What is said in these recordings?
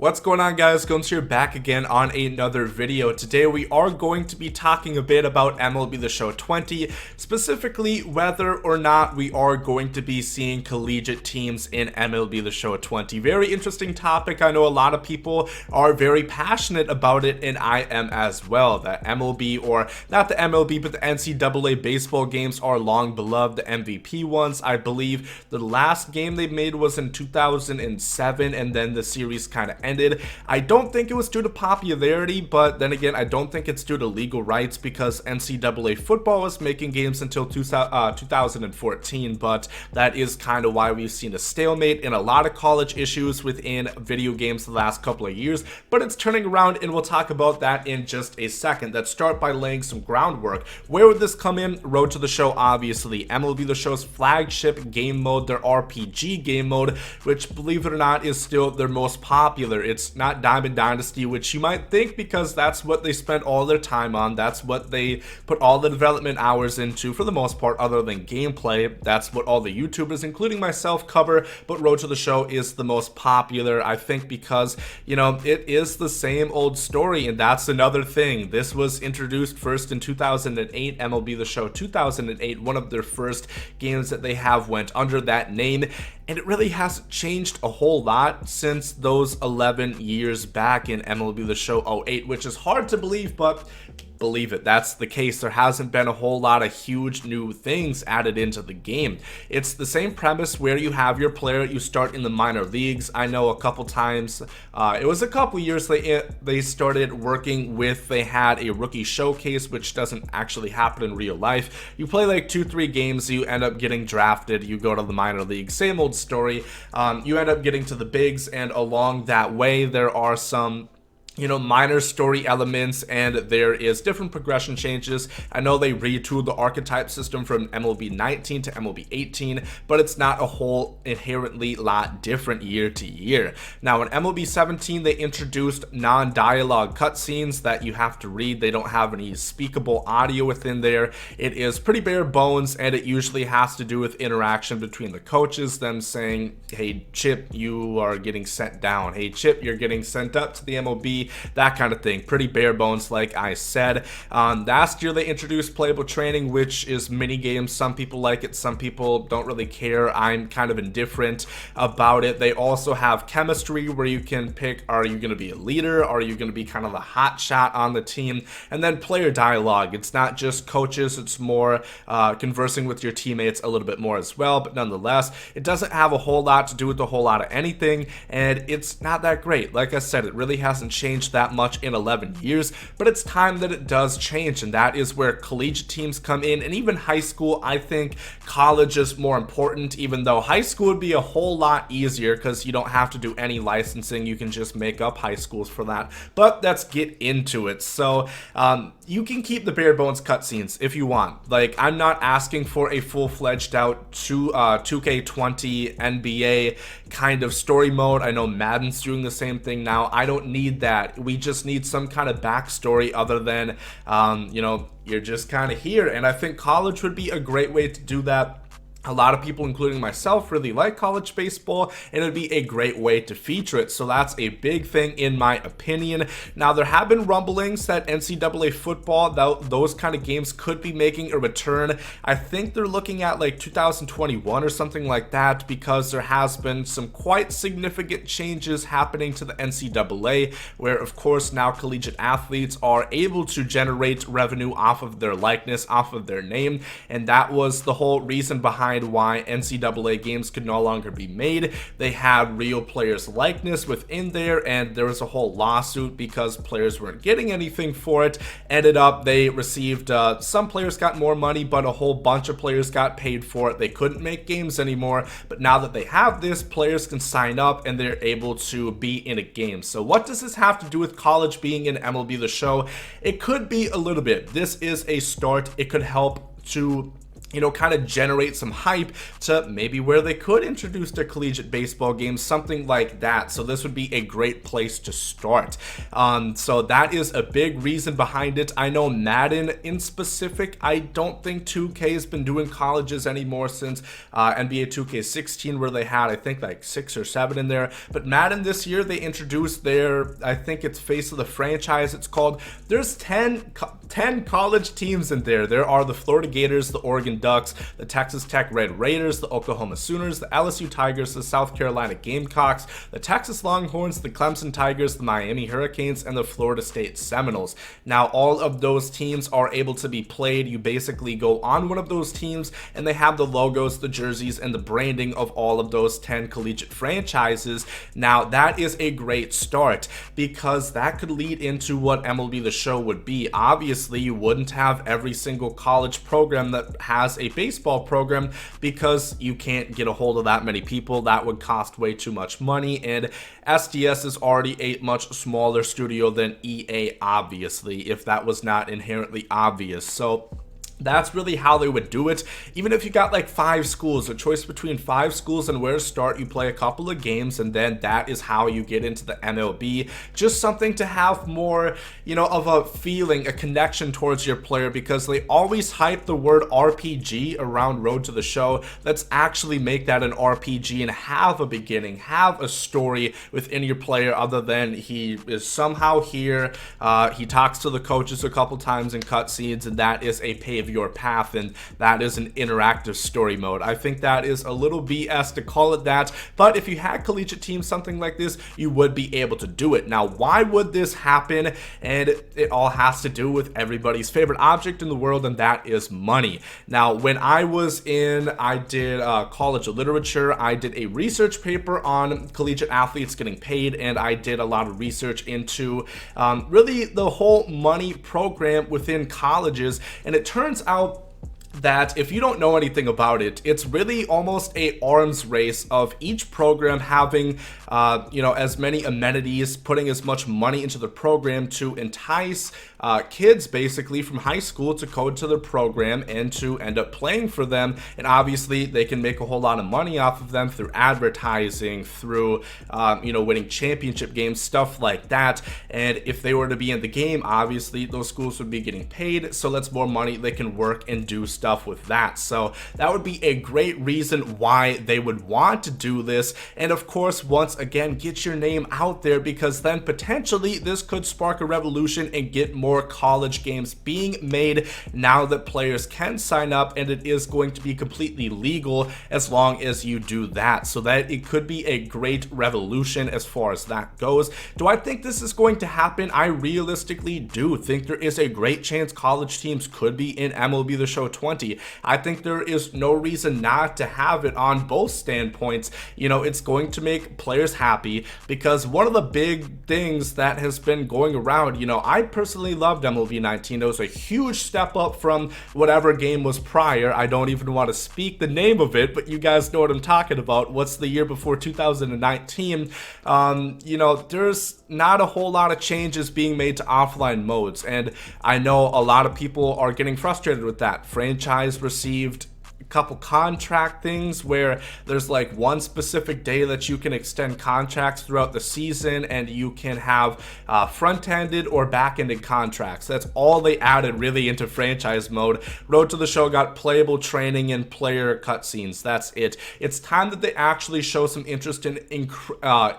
What's going on, guys? Gomes here, back again on another video. Today we are going to be talking a bit about MLB The Show 20, specifically whether or not we are going to be seeing collegiate teams in MLB The Show 20. Very interesting topic. I know a lot of people are very passionate about it, and I am as well. The MLB, or not the MLB, but the NCAA baseball games are long beloved, the MVP ones. I believe the last game they made was in 2007, and then the series kind of ended. I don't think it was due to popularity, but then again, I don't think it's due to legal rights, because NCAA football was making games until 2014, but that is kind of why we've seen a stalemate in a lot of college issues within video games the last couple of years, but it's turning around, and we'll talk about that in just a second. Let's start by laying some groundwork. Where would this come in? Road to the Show, obviously. MLB The Show's flagship game mode, their RPG game mode, which, believe it or not, is still their most popular. It's not Diamond Dynasty, which you might think, because that's what they spent all their time on. That's what they put all the development hours into, for the most part, other than gameplay. That's what all the YouTubers, including myself, cover. But Road to the Show is the most popular, I think, because, you know, it is the same old story, and that's another thing. This was introduced first in 2008, MLB The Show 2008, one of their first games that they have went under that name. And it really hasn't changed a whole lot since those 11 years back in MLB The Show 08, which is hard to believe, but believe it, that's the case. There hasn't been a whole lot of huge new things added into the game. It's the same premise where you have your player, you start in the minor leagues. I know a couple times, it was a couple years they started working with, they had a rookie showcase, which doesn't actually happen in real life. You play like 2-3 games, you end up getting drafted, you go to the minor league, same old story. You end up getting to the bigs, and along that way there are some, you know, minor story elements, and there is different progression changes. I know they retooled the archetype system from MLB 19 to MLB 18, but it's not a whole inherently lot different year to year. Now in MLB 17, they introduced non-dialogue cutscenes that you have to read. They don't have any speakable audio within there. It is pretty bare bones, and it usually has to do with interaction between the coaches, them saying, hey Chip, you are getting sent down. Hey Chip, you're getting sent up to the MLB. That kind of thing. Pretty bare bones, like I said. Last year they introduced playable training, which is mini games. Some people like it, some people don't really care. I'm kind of indifferent about it. They also have chemistry, where you can pick, are you going to be a leader? Are you going to be kind of the hot shot on the team? And then player dialogue. It's not just coaches, it's more conversing with your teammates a little bit more as well, but nonetheless, it doesn't have a whole lot to do with a whole lot of anything, and it's not that great. Like I said, it really hasn't changed that much in 11 years, but it's time that it does change, and that is where collegiate teams come in, and even high school. I think college is more important, even though high school would be a whole lot easier because you don't have to do any licensing. You can just make up high schools for that, but let's get into it. So you can keep the bare bones cutscenes if you want. Like, I'm not asking for a full-fledged out 2K20 NBA kind of story mode. I know Madden's doing the same thing now. I don't need that. We just need some kind of backstory other than, you know, you're just kind of here. And I think college would be a great way to do that. A lot of people, including myself, really like college baseball, and it would be a great way to feature it. So that's a big thing in my opinion. Now, there have been rumblings that NCAA football, those kind of games, could be making a return. I think they're looking at like 2021 or something like that, because there has been some quite significant changes happening to the NCAA, where of course now collegiate athletes are able to generate revenue off of their likeness, off of their name, and that was the whole reason behind why NCAA games could no longer be made. They had real players' likeness within there, and there was a whole lawsuit because players weren't getting anything for it. Ended up they received, some players got more money, but a whole bunch of players got paid for it. They couldn't make games anymore, but now that they have this, players can sign up and they're able to be in a game. So what does this have to do with college being in MLB The Show? It could be a little bit. This is a start. It could help to kind of generate some hype to maybe where they could introduce a collegiate baseball game, something like that. So this would be a great place to start. So that is a big reason behind it. I know Madden in specific, I don't think 2K has been doing colleges anymore since NBA 2K16, where they had, I think, like 6 or 7 in there. But Madden this year, they introduced their, I think it's Face of the Franchise, it's called. There's 10 college teams in there. There are the Florida Gators, the Oregon Ducks, the Texas Tech Red Raiders, the Oklahoma Sooners, the LSU Tigers, the South Carolina Gamecocks, the Texas Longhorns, the Clemson Tigers, the Miami Hurricanes, and the Florida State Seminoles. Now, all of those teams are able to be played. You basically go on one of those teams, and they have the logos, the jerseys, and the branding of all of those 10 collegiate franchises. Now, that is a great start because that could lead into what MLB The Show would be. Obviously, you wouldn't have every single college program that has a baseball program because you can't get a hold of that many people. That would cost way too much money, and SDS is already a much smaller studio than EA, obviously, if that was not inherently obvious. So that's really how they would do it. Even if you got like 5 schools, a choice between 5 schools and where to start, you play a couple of games, and then that is how you get into the MLB. Just something to have more, of a feeling, a connection towards your player, because they always hype the word RPG around Road to the Show. Let's actually make that an RPG and have a beginning, have a story within your player other than he is somehow here, he talks to the coaches a couple times in cutscenes, and that is a pave your path, and that is an interactive story mode. I think that is a little BS to call it that, but if you had collegiate teams, something like this, you would be able to do it. Now, why would this happen? And it all has to do with everybody's favorite object in the world, and that is money. Now, when I did college literature, I did a research paper on collegiate athletes getting paid, and I did a lot of research into really the whole money program within colleges, and it turns out that if you don't know anything about it, it's really almost a arms race of each program having, as many amenities, putting as much money into the program to entice kids basically from high school to go to the program and to end up playing for them. And obviously they can make a whole lot of money off of them through advertising, through, winning championship games, stuff like that. And if they were to be in the game, obviously those schools would be getting paid, so that's more money they can work and do stuff with that. So that would be a great reason why they would want to do this. And of course, once again, get your name out there, because then potentially this could spark a revolution and get more college games being made now that players can sign up, and it is going to be completely legal as long as you do that. So that it could be a great revolution as far as that goes. Do I think this is going to happen? I realistically do think there is a great chance college teams could be in MLB The Show 20. I think there is no reason not to have it on both standpoints. It's going to make players happy, because one of the big things that has been going around, I personally loved MLB 19. It was a huge step up from whatever game was prior. I don't even want to speak the name of it, but you guys know what I'm talking about. What's the year before 2019? There's not a whole lot of changes being made to offline modes, and I know a lot of people are getting frustrated with that. Franchise received couple contract things where there's like one specific day that you can extend contracts throughout the season, and you can have front-ended or back-ended contracts. That's all they added really into franchise mode. Road to the Show got playable training and player cutscenes. That's it. It's time that they actually show some interest in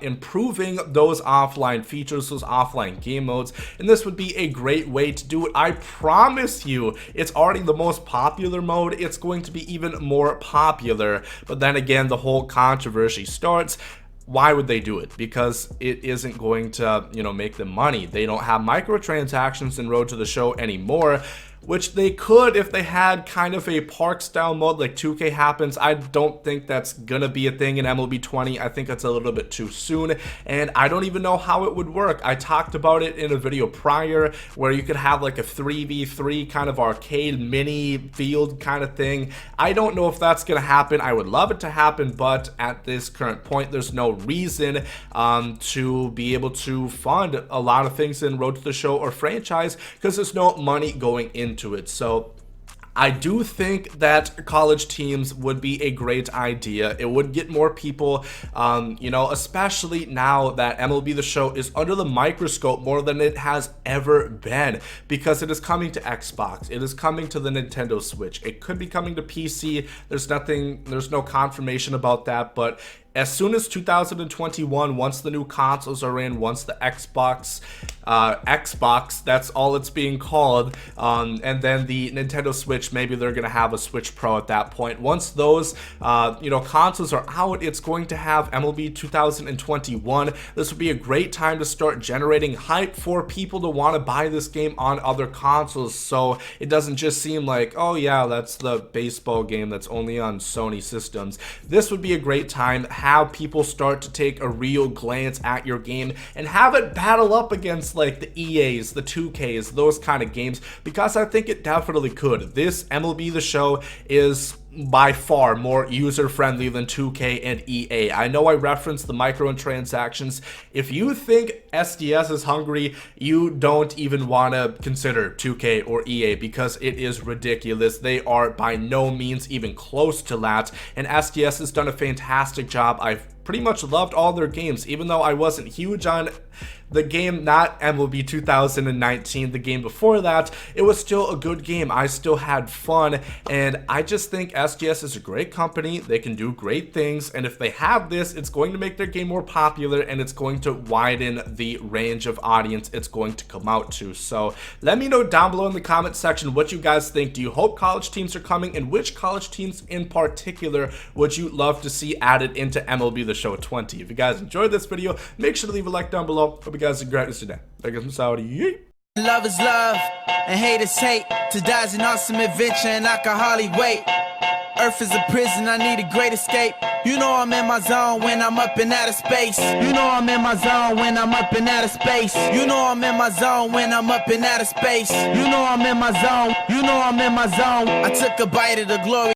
improving those offline features, those offline game modes, and this would be a great way to do it. I promise you, it's already the most popular mode. It's going to be even more popular, but then again, the whole controversy starts. Why would they do it? Because it isn't going to, make them money. They don't have microtransactions in Road to the Show anymore, which they could if they had kind of a park style mode like 2K happens. I don't think that's gonna be a thing in MLB 20. I think that's a little bit too soon, and I don't even know how it would work. I talked about it in a video prior where you could have like a 3v3 kind of arcade mini field kind of thing. I don't know if that's gonna happen. I would love it to happen, but at this current point, there's no reason to be able to fund a lot of things in Road to the Show or franchise, because there's no money going into it. So I do think that college teams would be a great idea. It would get more people, especially now that MLB The Show is under the microscope more than it has ever been, because it is coming to Xbox, it is coming to the Nintendo Switch, it could be coming to PC. There's no confirmation about that, but as soon as 2021, once the new consoles are in, once the Xbox, that's all it's being called, and then the Nintendo Switch, maybe they're going to have a Switch Pro at that point. Once those, consoles are out, it's going to have MLB 2021. This would be a great time to start generating hype for people to want to buy this game on other consoles, so it doesn't just seem like, oh yeah, that's the baseball game that's only on Sony systems. This would be a great time. Have people start to take a real glance at your game and have it battle up against like the EAs, the 2Ks, those kind of games, because I think it definitely could. This MLB The Show is by far more user-friendly than 2K and EA. I know I referenced the microtransactions. If you think SDS is hungry, you don't even want to consider 2K or EA, because it is ridiculous. They are by no means even close to that, and SDS has done a fantastic job. I've pretty much loved all their games, even though I wasn't huge on the game, not MLB 2019, the game before that. It was still a good game. I still had fun, and I just think SDS is a great company. They can do great things, and if they have this, it's going to make their game more popular, and it's going to widen the range of audience it's going to come out to. So let me know down below in the comment section what you guys think. Do you hope college teams are coming, and which college teams in particular would you love to see added into MLB The Show 20? If you guys enjoyed this video, make sure to leave a like down below. Hope you guys are great today. Thank you from Saudi. Yeet. Love is love, and hate is hate. To die's an awesome adventure, and I can hardly wait. Earth is a prison, I need a great escape. You know I'm in my zone when I'm up in outer space. You know I'm in my zone when I'm up in outer space. You know I'm in my zone when I'm up in outer space. You know I'm in my zone. You know I'm in my zone. I took a bite of the glory.